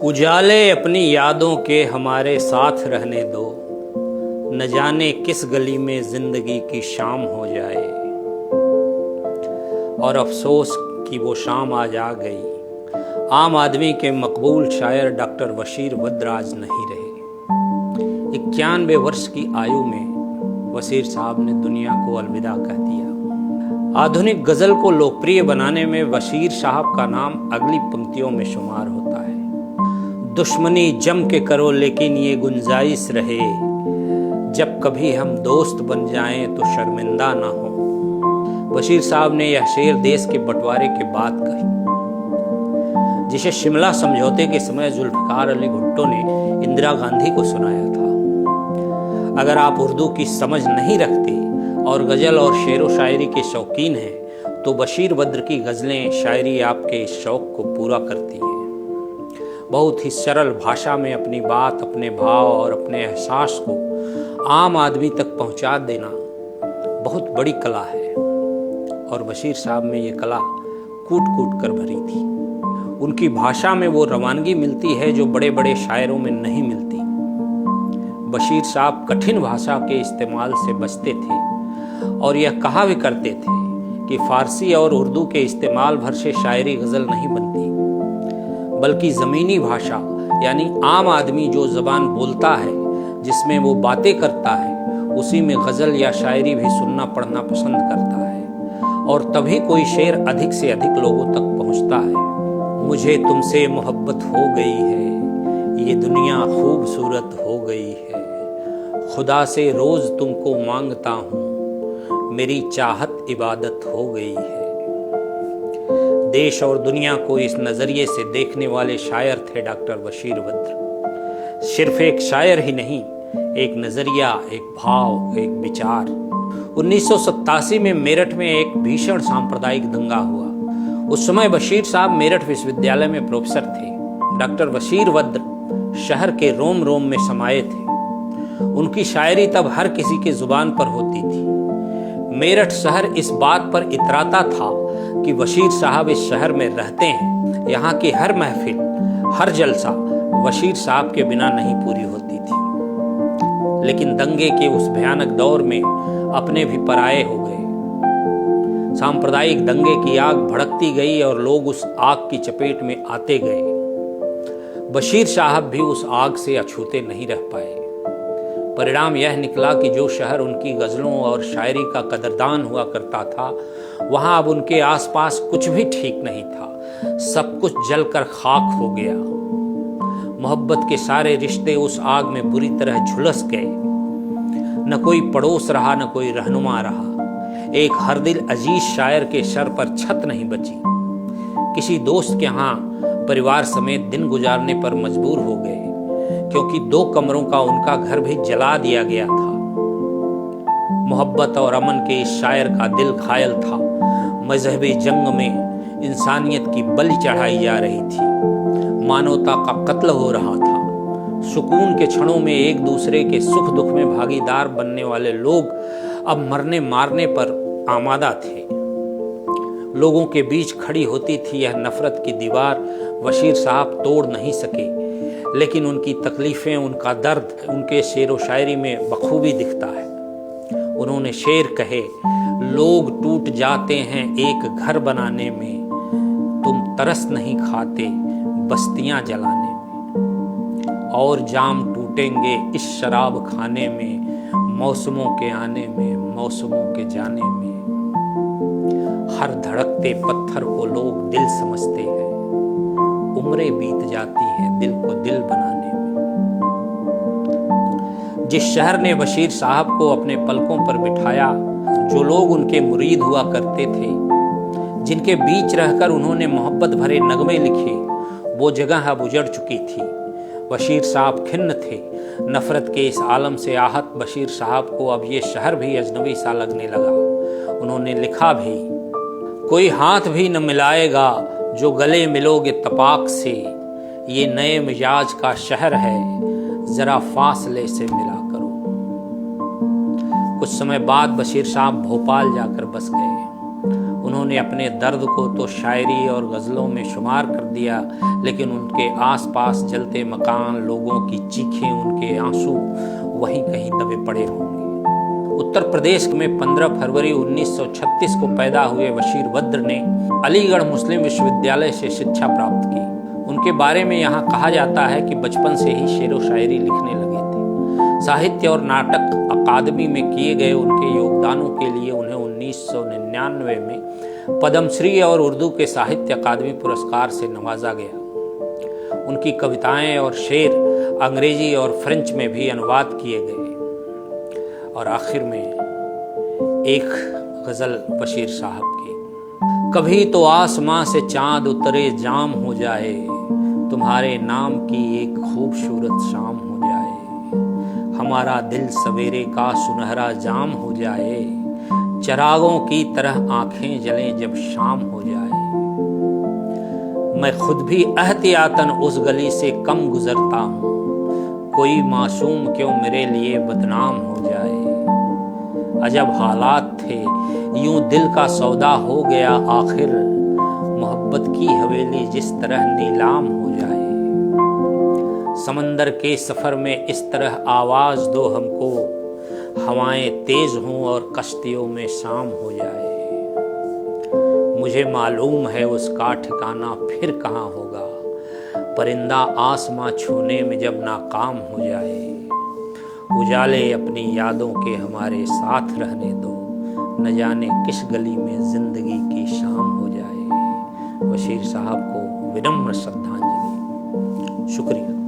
उजाले अपनी यादों के हमारे साथ रहने दो, न जाने किस गली में जिंदगी की शाम हो जाए। और अफसोस कि वो शाम आज आ गई। आम आदमी के मकबूल शायर डॉक्टर बशीर वद्र आज नहीं रहे। 91 वर्ष की आयु में बशीर साहब ने दुनिया को अलविदा कह दिया। आधुनिक गजल को लोकप्रिय बनाने में बशीर साहब का नाम अगली पंक्तियों में शुमार होता है। दुश्मनी जम के करो लेकिन ये गुंजाइश रहे, जब कभी हम दोस्त बन जाएं तो शर्मिंदा ना हो। बशीर साहब ने यह शेर देश के बंटवारे के बाद कही, जिसे शिमला समझौते के समय जुल्फिकार अली भुट्टो ने इंदिरा गांधी को सुनाया था। अगर आप उर्दू की समझ नहीं रखते और गजल और शेरो शायरी के शौकीन हैं तो बशीर वद्र की गजलें शायरी आपके इस शौक को पूरा करती हैं। बहुत ही सरल भाषा में अपनी बात, अपने भाव और अपने एहसास को आम आदमी तक पहुंचा देना बहुत बड़ी कला है, और बशीर साहब में ये कला कूट कूट कर भरी थी। उनकी भाषा में वो रवानगी मिलती है जो बड़े बड़े शायरों में नहीं मिलती। बशीर साहब कठिन भाषा के इस्तेमाल से बचते थे और यह कहा भी करते थे कि फारसी और उर्दू के इस्तेमाल भर से शायरी गजल नहीं बनती, बल्कि ज़मीनी भाषा यानी आम आदमी जो ज़बान बोलता है, जिसमें वो बातें करता है, उसी में गज़ल या शायरी भी सुनना पढ़ना पसंद करता है। और तभी कोई शेर अधिक से अधिक लोगों तक पहुंचता है। मुझे तुमसे मोहब्बत हो गई है, ये दुनिया खूबसूरत हो गई है, खुदा से रोज़ तुमको मांगता हूँ, मेरी चाहत इबादत हो गई है। देश और दुनिया को इस नज़रिए से देखने वाले शायर थे डॉक्टर बशीर वद्र। सिर्फ एक शायर ही नहीं, एक नज़रिया, एक भाव, एक विचार। 1987 में मेरठ में एक भीषण सांप्रदायिक दंगा हुआ। उस समय बशीर साहब मेरठ विश्वविद्यालय में प्रोफेसर थे। डॉक्टर बशीर वद्र शहर के रोम रोम में समाये थे। उनकी शायरी तब हर किसी के जुबान पर होती थी। मेरठ शहर इस बात पर इतराता था कि बशीर साहब इस शहर में रहते हैं। यहाँ की हर महफिल, हर जलसा बशीर साहब के बिना नहीं पूरी होती थी। लेकिन दंगे के उस भयानक दौर में अपने भी पराये हो गए। सांप्रदायिक दंगे की आग भड़कती गई और लोग उस आग की चपेट में आते गए। बशीर साहब भी उस आग से अछूते नहीं रह पाए। परिणाम यह निकला कि जो शहर उनकी गजलों और शायरी का कदरदान हुआ करता था, वहां अब उनके आसपास कुछ भी ठीक नहीं था। सब कुछ जलकर खाक हो गया। मोहब्बत के सारे रिश्ते उस आग में बुरी तरह झुलस गए। न कोई पड़ोस रहा, न कोई रहनुमा रहा। एक हर दिल अजीज शायर के सर पर छत नहीं बची। किसी दोस्त के यहाँ परिवार समेत दिन गुजारने पर मजबूर हो गए, क्योंकि 2 कमरों का उनका घर भी जला दिया गया था। मोहब्बत और अमन के इस शायर का दिल घायल था। मजहबी जंग में इंसानियत की बलि चढ़ाई जा रही थी। मानवता का कत्ल हो रहा था। सुकून के क्षणों में एक दूसरे के सुख दुख में भागीदार बनने वाले लोग अब मरने मारने पर आमादा थे। लोगों के बीच खड़ी होती थी यह नफरत की दीवार। बशीर साहब तोड़ नहीं सके, लेकिन उनकी तकलीफें, उनका दर्द उनके शेर व शायरी में बखूबी दिखता है। उन्होंने शेर कहे, लोग टूट जाते हैं एक घर बनाने में, तुम तरस नहीं खाते बस्तियां जलाने में। और जाम टूटेंगे इस शराब खाने में, मौसमों के आने में, मौसमों के जाने में। हर धड़कते पत्थर को लोग दिल समझते हैं, उम्रें बीत जाती हैं दिल को दिल बनाने में। जिस शहर ने बशीर साहब को अपने पलकों पर बिठाया, जो लोग उनके मुरीद हुआ करते थे, जिनके बीच रहकर उन्होंने मोहब्बत भरे नगमे लिखे, वो जगह अब उजड़ चुकी थी। बशीर साहब खिन्न थे। नफरत के इस आलम से आहत बशीर साहब को अब ये शहर भी अजनबी सा लगने लगा। उन्होंने लिखा भी, कोई हाथ भी न मिलाएगा जो गले मिलोगे तपाक से, ये नए मिजाज का शहर है, जरा फासले से मिला करो। कुछ समय बाद बशीर साहब भोपाल जाकर बस गए। उन्होंने अपने दर्द को तो शायरी और गज़लों में शुमार कर दिया, लेकिन उनके आसपास जलते मकान, लोगों की चीखें, उनके आंसू वहीं कहीं दबे पड़े होंगे। उत्तर प्रदेश में 15 फरवरी 1936 को पैदा हुए बशीर बद्र ने अलीगढ़ मुस्लिम विश्वविद्यालय से शिक्षा प्राप्त की। उनके बारे में यहाँ कहा जाता है कि बचपन से ही शेरो शायरी लिखने लगे थे। साहित्य और नाटक अकादमी में किए गए उनके योगदानों के लिए उन्हें 1999 में पद्मश्री और उर्दू के साहित्य अकादमी पुरस्कार से नवाजा गया। उनकी कविताएं और शेर अंग्रेजी और फ्रेंच में भी अनुवाद किए गए। और आखिर में एक गजल बशीर साहब की। कभी तो आसमां से चांद उतरे जाम हो जाए, तुम्हारे नाम की एक खूबसूरत शाम हो जाए, हमारा दिल सवेरे का सुनहरा जाम हो जाए, चिरागों की तरह आंखें जलें जब शाम हो जाए। मैं खुद भी एहतियातन उस गली से कम गुजरता हूँ, कोई मासूम क्यों मेरे लिए बदनाम हो जाए। अजब हालात थे यूं दिल का सौदा हो गया आखिर, मोहब्बत की हवेली जिस तरह नीलाम हो जाए। समंदर के सफर में इस तरह आवाज दो हमको, हवाएं तेज हों और कश्तियों में शाम हो जाए। मुझे मालूम है उसका ठिकाना फिर कहाँ होगा, परिंदा आसमां छूने में जब नाकाम हो जाए। उजाले अपनी यादों के हमारे साथ रहने दो, न जाने किस गली में जिंदगी की शाम हो जाए। बशीर साहब को विनम्र श्रद्धांजलि। शुक्रिया।